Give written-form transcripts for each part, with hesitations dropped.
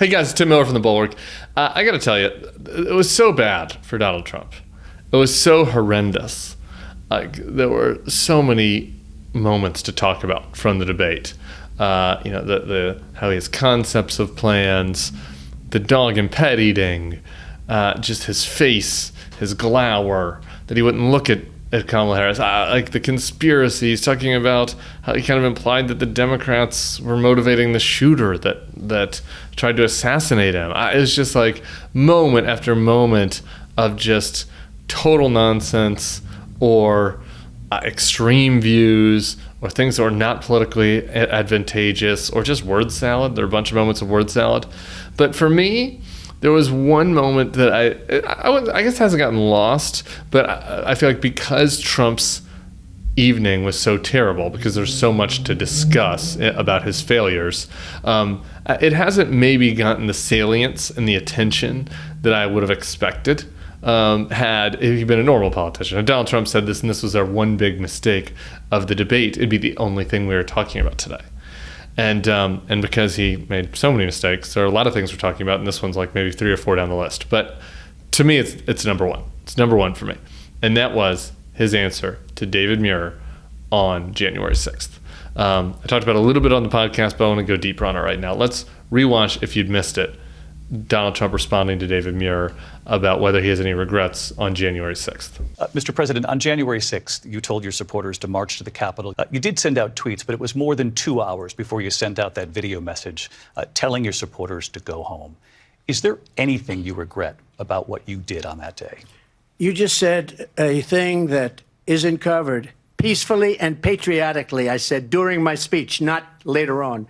Hey guys, Tim Miller from the Bulwark. I got to tell you, it was so bad for Donald Trump. It was so horrendous. There were so many moments to talk about from the debate. How he has concepts of plans, the dog and pet eating, just his face, his glower, that he wouldn't look at Kamala Harris, like the conspiracies, talking about how he kind of implied that the Democrats were motivating the shooter that tried to assassinate him. It was just like moment after moment of just total nonsense or extreme views or things that were not politically advantageous or just word salad. There were a bunch of moments of word salad. But for me, there was one moment that I guess hasn't gotten lost, but I feel like because Trump's evening was so terrible, because there's so much to discuss about his failures, it hasn't maybe gotten the salience and the attention that I would have expected had he been a normal politician. And Donald Trump said this, and this was our one big mistake of the debate. It'd be the only thing we were talking about today. And because he made so many mistakes, there are a lot of things we're talking about, and this one's like maybe 3 or 4 down the list. But to me, it's number one. It's number one for me. And that was his answer to David Muir on January 6th. I talked about it a little bit on the podcast, but I want to go deeper on it right now. Let's rewatch, if you'd missed it, Donald Trump responding to David Muir about whether he has any regrets on January 6th. Mr. President, on January 6th, you told your supporters to march to the Capitol. You did send out tweets, but it was more than 2 hours before you sent out that video message telling your supporters to go home. Is there anything you regret about what you did on that day? You just said a thing that isn't covered. Peacefully and patriotically, I said during my speech, not later on.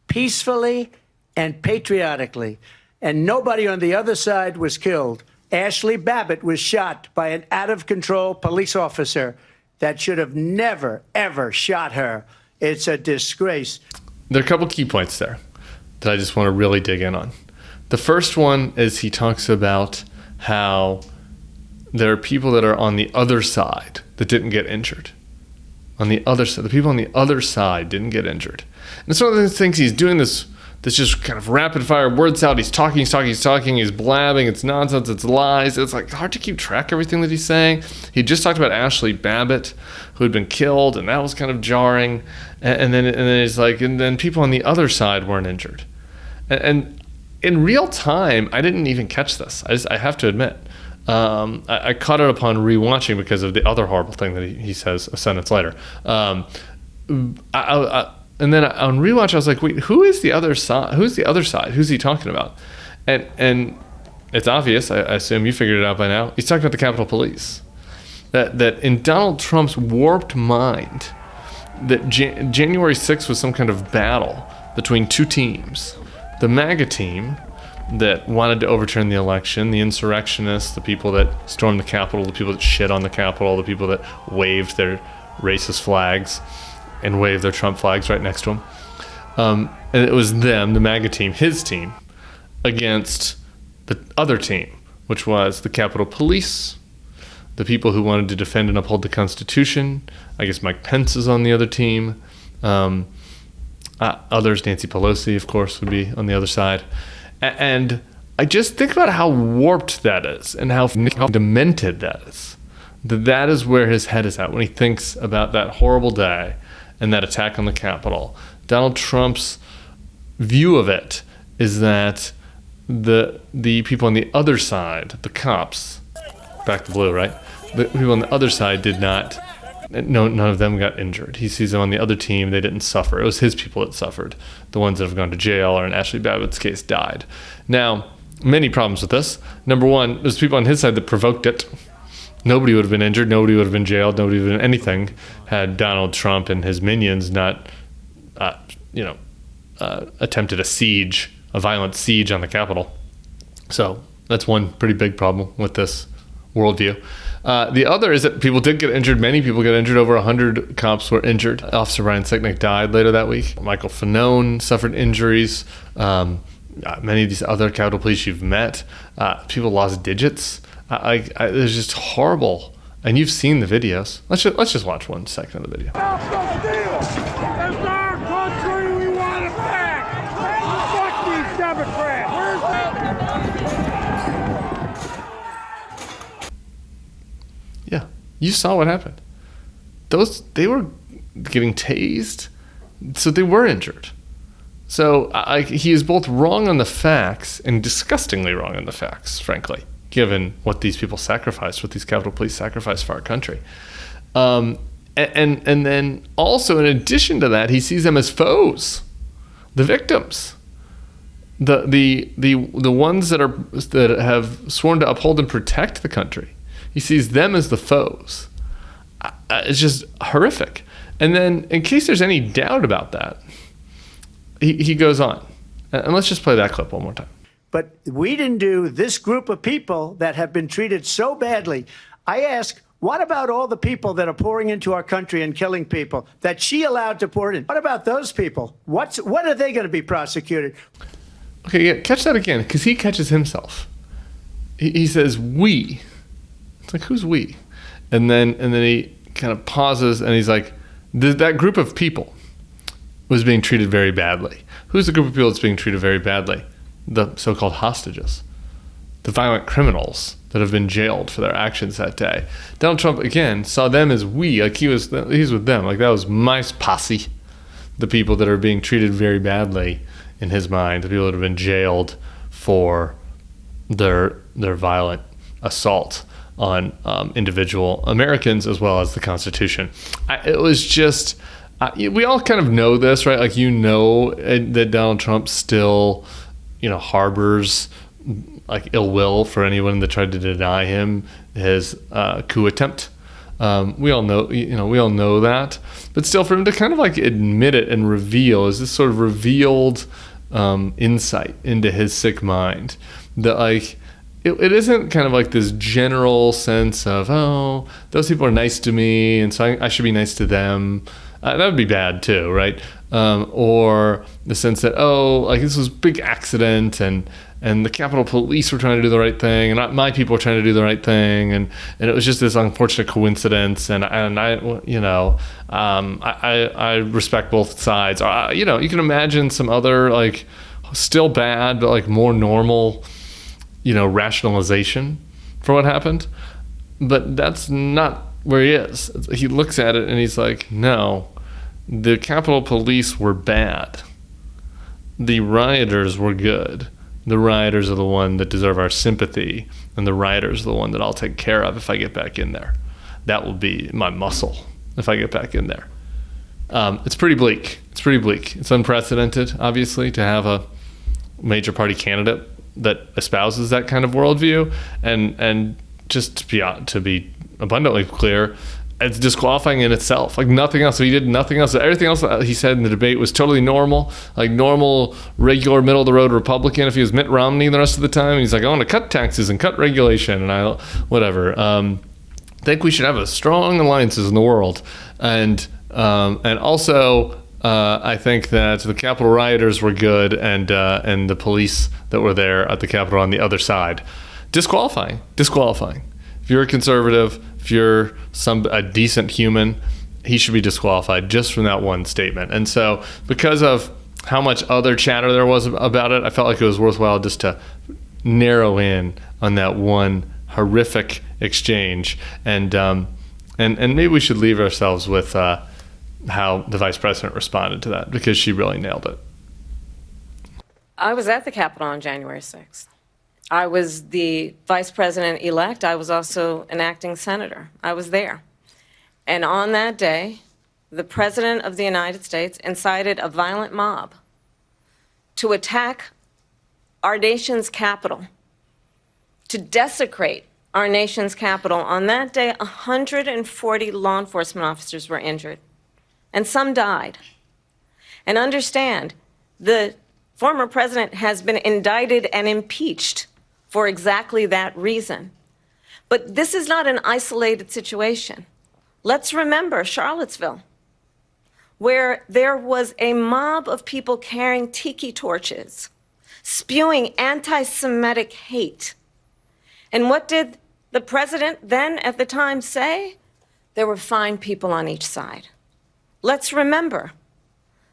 Peacefully and patriotically. And nobody on the other side was killed. Ashley Babbitt was shot by an out-of-control police officer that should have never, ever shot her. It's a disgrace. There are a couple key points there that I just want to really dig in on. The first one is he talks about how there are people that are on the other side that didn't get injured. On the other side, the people on the other side didn't get injured. And it's one of the things he's doing this just kind of rapid fire word salad. He's talking, he's blabbing, it's nonsense, it's lies. It's like hard to keep track of everything that he's saying. He just talked about Ashley Babbitt, who had been killed, and that was kind of jarring. And then he's like, and then people on the other side weren't injured. And in real time, I didn't even catch this. I have to admit. I caught it upon rewatching because of the other horrible thing that he says a sentence later. And then on rewatch, I was like, wait, who is the other side? Who's the other side? Who's he talking about? And it's obvious. I assume you figured it out by now. He's talking about the Capitol Police. That in Donald Trump's warped mind, that January 6th was some kind of battle between two teams. The MAGA team that wanted to overturn the election, the insurrectionists, the people that stormed the Capitol, the people that shit on the Capitol, the people that waved their racist flags and waved their Trump flags right next to him. And it was them, the MAGA team, his team, against the other team, which was the Capitol Police, the people who wanted to defend and uphold the Constitution. I guess Mike Pence is on the other team. Others, Nancy Pelosi, of course, would be on the other side. And I just think about how warped that is and how demented that is. That is where his head is at when he thinks about that horrible day and that attack on the Capitol. Donald Trump's view of it is that the people on the other side, the cops, back to blue, right? The people on the other side did not, none of them got injured. He sees them on the other team, they didn't suffer. It was his people that suffered. The ones that have gone to jail or in Ashley Babbitt's case died. Now, many problems with this. Number one, there's people on his side that provoked it. Nobody would have been injured. Nobody would have been jailed. Nobody would have been anything had Donald Trump and his minions not, attempted a violent siege on the Capitol. So that's one pretty big problem with this worldview. The other is that people did get injured. Many people got injured. Over 100 cops were injured. Officer Ryan Sicknick died later that week. Michael Fanone suffered injuries. Many of these other Capitol Police you've met, people lost digits. It was just horrible. And you've seen the videos. Let's just watch 1 second of the video. Stop the steal! It's our country, we want it back! Fuck these Democrats! Yeah, you saw what happened. They were getting tased, so they were injured. So he is both wrong on the facts and disgustingly wrong on the facts, frankly, given what these people sacrificed, what these Capitol Police sacrificed for our country. And then also, in addition to that, he sees them as foes, the victims, the ones that have sworn to uphold and protect the country. He sees them as the foes. It's just horrific. And then, in case there's any doubt about that, he goes on. And let's just play that clip one more time. But we didn't do this group of people that have been treated so badly. I ask, what about all the people that are pouring into our country and killing people that she allowed to pour in? What about those people? What are they going to be prosecuted? Okay, yeah, catch that again, because he catches himself. He says, we. It's like, who's we? And then he kind of pauses, and he's like, that group of people was being treated very badly. Who's the group of people that's being treated very badly? The so-called hostages, the violent criminals that have been jailed for their actions that day. Donald Trump, again, saw them as we, like he's with them. Like, that was my posse, the people that are being treated very badly in his mind, the people that have been jailed for their violent assault on individual Americans as well as the Constitution. It was just, we all kind of know this, right? Like, that Donald Trump still, harbors like ill will for anyone that tried to deny him his coup attempt. We all know that, but still, for him to kind of like admit it and reveal is this sort of revealed insight into his sick mind that like. It isn't kind of like this general sense of, oh, those people are nice to me, and so I should be nice to them. That would be bad too, right? Or the sense that, oh, like this was a big accident, and the Capitol Police were trying to do the right thing, and my people were trying to do the right thing, and it was just this unfortunate coincidence, and I respect both sides. You can imagine some other like still bad but like more normal rationalization for what happened, but that's not where he is. He looks at it and he's like, no, the Capitol Police were bad. The rioters were good. The rioters are the one that deserve our sympathy, and the rioters are the one that I'll take care of if I get back in there. That will be my muscle if I get back in there. It's pretty bleak. It's unprecedented, obviously, to have a major party candidate that espouses that kind of worldview, and just to be abundantly clear, it's disqualifying in itself. Like nothing else. So he did nothing else. Everything else he said in the debate was totally normal, like normal, regular, middle of the road Republican. If he was Mitt Romney the rest of the time, he's like, I want to cut taxes and cut regulation, and whatever. I think we should have a strong alliances in the world, and also. I think that the Capitol rioters were good, and the police that were there at the Capitol on the other side, disqualifying. If you're a conservative, if you're a decent human, he should be disqualified just from that one statement. And so, because of how much other chatter there was about it, I felt like it was worthwhile just to narrow in on that one horrific exchange, and maybe we should leave ourselves with. How the vice president responded to that, because she really nailed it. I was at the Capitol on January 6th. I was the vice president-elect. I was also an acting senator. I was there. And on that day, the president of the United States incited a violent mob to attack our nation's capital, to desecrate our nation's capital. On that day, 140 law enforcement officers were injured. And some died. And understand, the former president has been indicted and impeached for exactly that reason. But this is not an isolated situation. Let's remember Charlottesville, where there was a mob of people carrying tiki torches, spewing anti-Semitic hate. And what did the president then at the time say? There were fine people on each side. Let's remember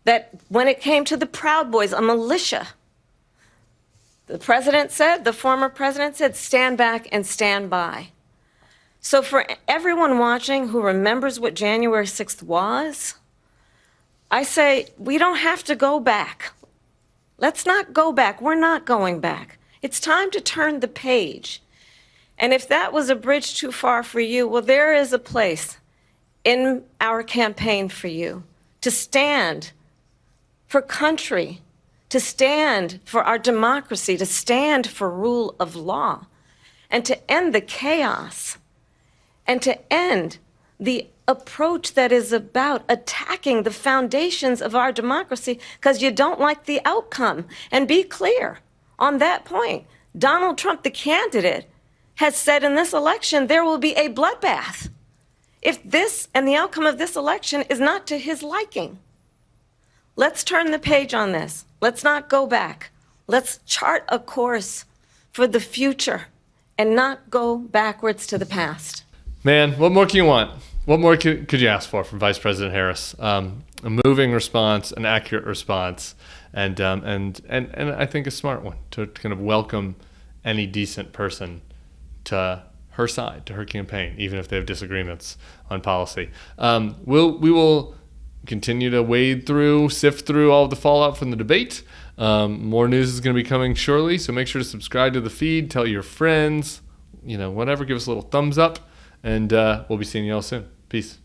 that when it came to the Proud Boys, a militia The president said, the former president said, stand back and stand by. So for everyone watching who remembers what January 6th was, I say we don't have to go back. Let's not go back. We're not going back. It's time to turn the page. And if that was a bridge too far for you, well, there is a place in our campaign for you to stand for country, to stand for our democracy, to stand for rule of law, and to end the chaos, and to end the approach that is about attacking the foundations of our democracy because you don't like the outcome. And be clear on that point. Donald Trump, the candidate, has said in this election there will be a bloodbath if this and the outcome of this election is not to his liking. Let's turn the page on this. Let's not go back. Let's chart a course for the future and not go backwards to the past. Man, what more can you want? What more could you ask for from Vice President Harris? A moving response, an accurate response, and I think a smart one to kind of welcome any decent person to her side, to her campaign, even if they have disagreements on policy. We will continue to sift through all of the fallout from the debate. More news is going to be coming shortly, so make sure to subscribe to the feed, tell your friends, whatever, give us a little thumbs up, and we'll be seeing you all soon. Peace.